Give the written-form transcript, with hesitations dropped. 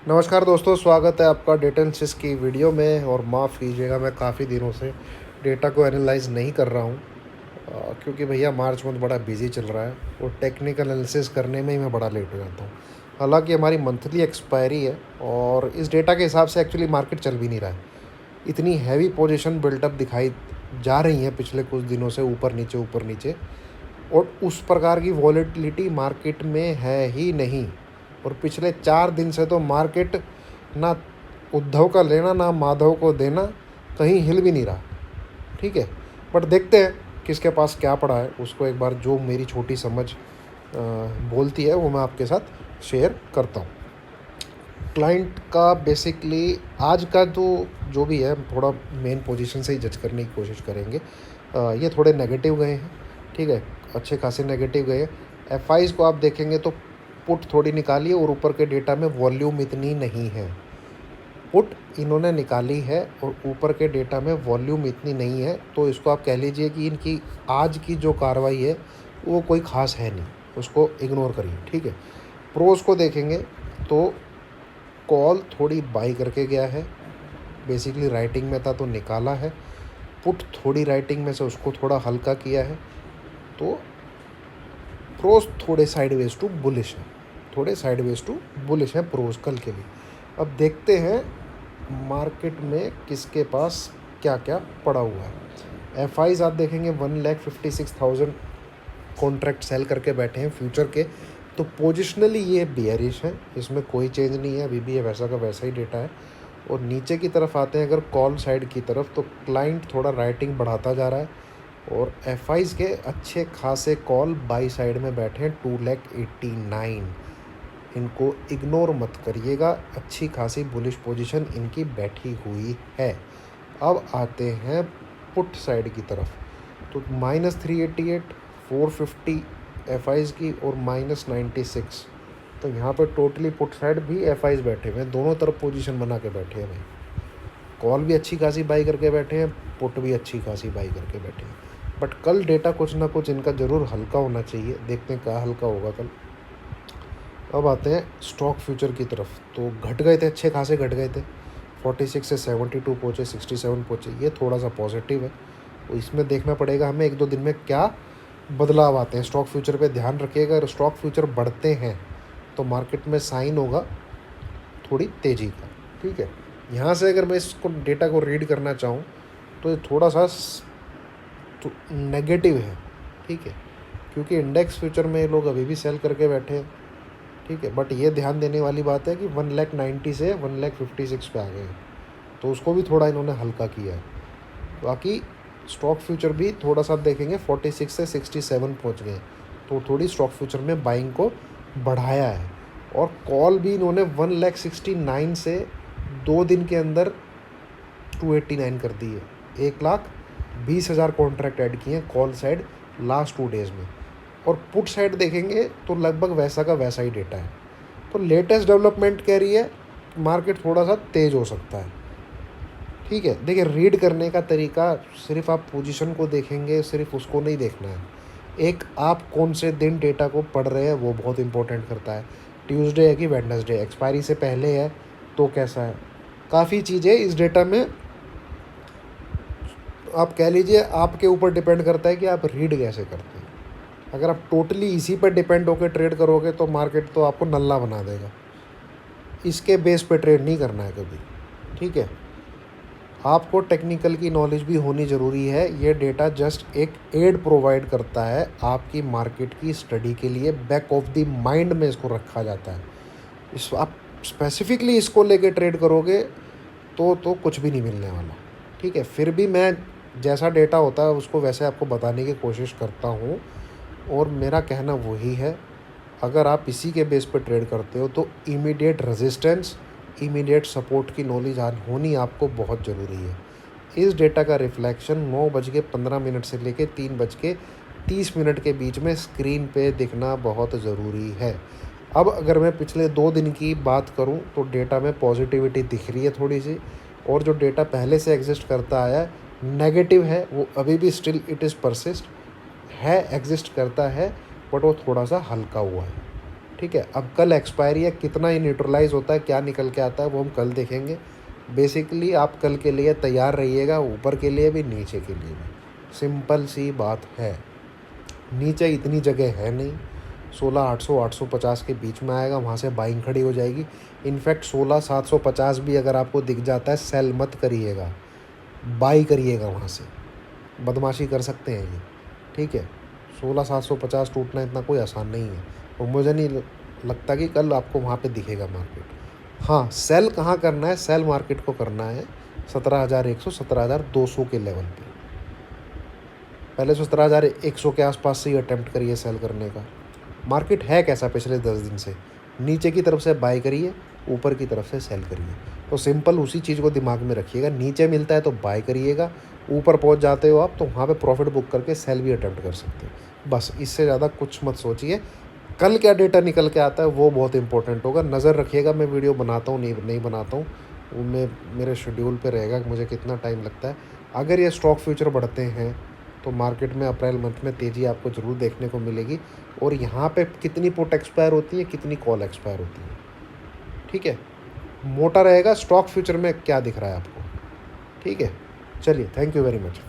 नमस्कार दोस्तों, स्वागत है आपका डेटा एनालिसिस की वीडियो में। और माफ़ कीजिएगा, मैं काफ़ी दिनों से डेटा को एनालाइज नहीं कर रहा हूँ क्योंकि भैया मार्च मंथ बड़ा बिजी चल रहा है और टेक्निकल एनालिसिस करने में ही मैं बड़ा लेट हो जाता हूँ। हालांकि हमारी मंथली एक्सपायरी है और इस डेटा के हिसाब से एक्चुअली मार्केट चल भी नहीं रहा है। इतनी हैवी पोजीशन बिल्टअप दिखाई जा रही है पिछले कुछ दिनों से, ऊपर नीचे, और उस प्रकार की वॉलेटिलिटी मार्केट में है ही नहीं। और पिछले 4 दिन से तो मार्केट ना उद्धव का लेना ना माधव को देना, कहीं हिल भी नहीं रहा। ठीक है, बट देखते हैं किसके पास क्या पड़ा है। उसको एक बार जो मेरी छोटी समझ बोलती है वो मैं आपके साथ शेयर करता हूँ। क्लाइंट का बेसिकली आज का तो जो भी है, थोड़ा मेन पोजीशन से ही जज करने की कोशिश करेंगे। ये थोड़े नेगेटिव गए हैं, ठीक है, अच्छे खासे नेगेटिव गए हैं। एफआईज को आप देखेंगे तो पुट थोड़ी निकाली है और ऊपर के डेटा में वॉल्यूम इतनी नहीं है। पुट इन्होंने निकाली है और ऊपर के डेटा में वॉल्यूम इतनी नहीं है, तो इसको आप कह लीजिए कि इनकी आज की जो कार्रवाई है वो कोई ख़ास है नहीं, उसको इग्नोर करिए। ठीक है, प्रोज को देखेंगे तो कॉल थोड़ी बाई करके गया है, बेसिकली राइटिंग में था तो निकाला है। पुट थोड़ी राइटिंग में से उसको थोड़ा हल्का किया है, तो प्रोज थोड़े साइडवेज टू बुलिश है, थोड़े साइडवेज टू बुलिश है प्रोज कल के लिए। अब देखते हैं मार्केट में किसके पास क्या क्या पड़ा हुआ है। एफआईज आप देखेंगे 1,56,000 कॉन्ट्रैक्ट सेल करके बैठे हैं फ्यूचर के, तो पोजिशनली ये बियरिश है, इसमें कोई चेंज नहीं है, अभी भी ये वैसा का वैसा ही डेटा है। और नीचे की तरफ आते हैं अगर कॉल साइड की तरफ, तो क्लाइंट थोड़ा राइटिंग बढ़ाता जा रहा है और एफआईज के अच्छे खासे कॉल बाई साइड में बैठे हैं 2,89,000। इनको इग्नोर मत करिएगा, अच्छी खासी बुलिश पोजीशन इनकी बैठी हुई है। अब आते हैं पुट साइड की तरफ, तो -388, 450 एफआईज की और -96, तो यहाँ पर टोटली पुट साइड भी एफआईज बैठे हुए हैं, दोनों तरफ पोजीशन बना के बैठे हैं भाई। कॉल भी अच्छी खासी बाई करके बैठे हैं, पुट भी अच्छी खासी बाई करके बैठे हैं। बट कल डेटा कुछ ना कुछ इनका ज़रूर हल्का होना चाहिए, देखते हैं क्या हल्का होगा कल। अब आते हैं स्टॉक फ्यूचर की तरफ, तो घट गए थे, अच्छे खासे घट गए थे, 46 से 72 पहुँचे, 67 पहुँचे, ये थोड़ा सा पॉजिटिव है। तो इसमें देखना पड़ेगा हमें 1-2 दिन में क्या बदलाव आते हैं। स्टॉक फ्यूचर पे ध्यान रखिएगा, अगर स्टॉक फ्यूचर बढ़ते हैं तो मार्केट में साइन होगा थोड़ी तेज़ी का। ठीक है, यहाँ से अगर मैं इसको डेटा को रीड करना चाहूँ तो ये थोड़ा सा तो नेगेटिव है। ठीक है, क्योंकि इंडेक्स फ्यूचर में लोग अभी भी सेल करके बैठे हैं। ठीक है, बट ये ध्यान देने वाली बात है कि 1,90,000 से 1,56,000 पे आ गए हैं, तो उसको भी थोड़ा इन्होंने हल्का किया है। बाकी स्टॉक फ्यूचर भी थोड़ा सा देखेंगे, 46 से 67 पहुंच गए, तो थोड़ी स्टॉक फ्यूचर में बाइंग को बढ़ाया है। और कॉल भी इन्होंने 1,69,000 से 2 दिन के अंदर 289 कर दी है। 1,20,000 कॉन्ट्रैक्ट ऐड किए हैं कॉल साइड लास्ट 2 डेज़ में। और पुट साइड देखेंगे तो लगभग वैसा का वैसा ही डेटा है। तो लेटेस्ट डेवलपमेंट कह रही है मार्केट थोड़ा सा तेज़ हो सकता है। ठीक है, देखिए रीड करने का तरीका, सिर्फ आप पोजीशन को देखेंगे, सिर्फ उसको नहीं देखना है। एक आप कौन से दिन डेटा को पढ़ रहे हैं वो बहुत इंपॉर्टेंट करता है। ट्यूसडे है कि वेडनेसडे, एक्सपायरी से पहले है तो कैसा है, काफ़ी चीज़ें इस डेटा में आप कह लीजिए आपके ऊपर डिपेंड करता है कि आप रीड कैसे करते हैं। अगर आप टोटली इसी पर डिपेंड होकर ट्रेड करोगे तो मार्केट तो आपको नल्ला बना देगा। इसके बेस पे ट्रेड नहीं करना है कभी। ठीक है, आपको टेक्निकल की नॉलेज भी होनी ज़रूरी है। ये डेटा जस्ट एक एड प्रोवाइड करता है आपकी मार्केट की स्टडी के लिए, बैक ऑफ द माइंड में इसको रखा जाता है। इस आप स्पेसिफिकली इसको लेके ट्रेड करोगे तो कुछ भी नहीं मिलने वाला। ठीक है, फिर भी मैं जैसा डेटा होता है उसको वैसे आपको बताने की कोशिश करता हूँ और मेरा कहना वही है। अगर आप इसी के बेस पर ट्रेड करते हो तो इमीडिएट रेजिस्टेंस, इमीडिएट सपोर्ट की नॉलेज होनी आपको बहुत ज़रूरी है। इस डेटा का रिफ्लेक्शन 9:15 से लेकर 3:30 के बीच में स्क्रीन पे दिखना बहुत ज़रूरी है। अब अगर मैं पिछले 2 दिन की बात करूं तो डेटा में पॉजिटिविटी दिख रही है थोड़ी सी, और जो डेटा पहले से एग्जिस्ट करता आया है नेगेटिव है, वो अभी भी स्टिल इट इज़ परसिस्ट है, एग्जिस्ट करता है, बट वो थोड़ा सा हल्का हुआ है। ठीक है, अब कल एक्सपायरी है, कितना ही न्यूट्रलाइज होता है, क्या निकल के आता है, वो हम कल देखेंगे। बेसिकली आप कल के लिए तैयार रहिएगा, ऊपर के लिए भी नीचे के लिए भी। सिंपल सी बात है, नीचे इतनी जगह है नहीं, 16,800 850 के बीच में आएगा, वहाँ से बाइंग खड़ी हो जाएगी। इनफैक्ट 16,750 भी अगर आपको दिख जाता है, सेल मत करिएगा, बाई करिएगा वहाँ से, बदमाशी कर सकते हैं ये, ठीक है। 16,750 टूटना इतना कोई आसान नहीं है, और मुझे नहीं लगता कि कल आपको वहाँ पे दिखेगा मार्केट। हाँ, सेल कहाँ करना है, सेल मार्केट को करना है 17,100 17,200 के लेवल पे। पहले 17,100 के आसपास से ही अटेम्प्ट करिए सेल करने का। मार्केट है कैसा पिछले 10 दिन से, नीचे की तरफ से बाय करिए, ऊपर की तरफ से सेल करिए। तो सिंपल उसी चीज़ को दिमाग में रखिएगा, नीचे मिलता है तो बाय करिएगा, ऊपर पहुंच जाते हो आप तो वहाँ पे प्रॉफिट बुक करके सेल भी अटेम्प्ट कर सकते हो। बस इससे ज़्यादा कुछ मत सोचिए। कल क्या डेटा निकल के आता है वो बहुत इंपॉर्टेंट होगा, नज़र रखिएगा। मैं वीडियो बनाता हूँ नहीं बनाता हूँ, वो मेरे शेड्यूल पे रहेगा कि मुझे कितना टाइम लगता है। अगर ये स्टॉक फ्यूचर बढ़ते हैं तो मार्केट में अप्रैल मंथ में तेज़ी आपको ज़रूर देखने को मिलेगी। और यहाँ पे कितनी पुट एक्सपायर होती है, कितनी कॉल एक्सपायर होती है, ठीक है। मोटा रहेगा स्टॉक फ्यूचर में क्या दिख रहा है आपको, ठीक है। चलिए, थैंक यू वेरी मच।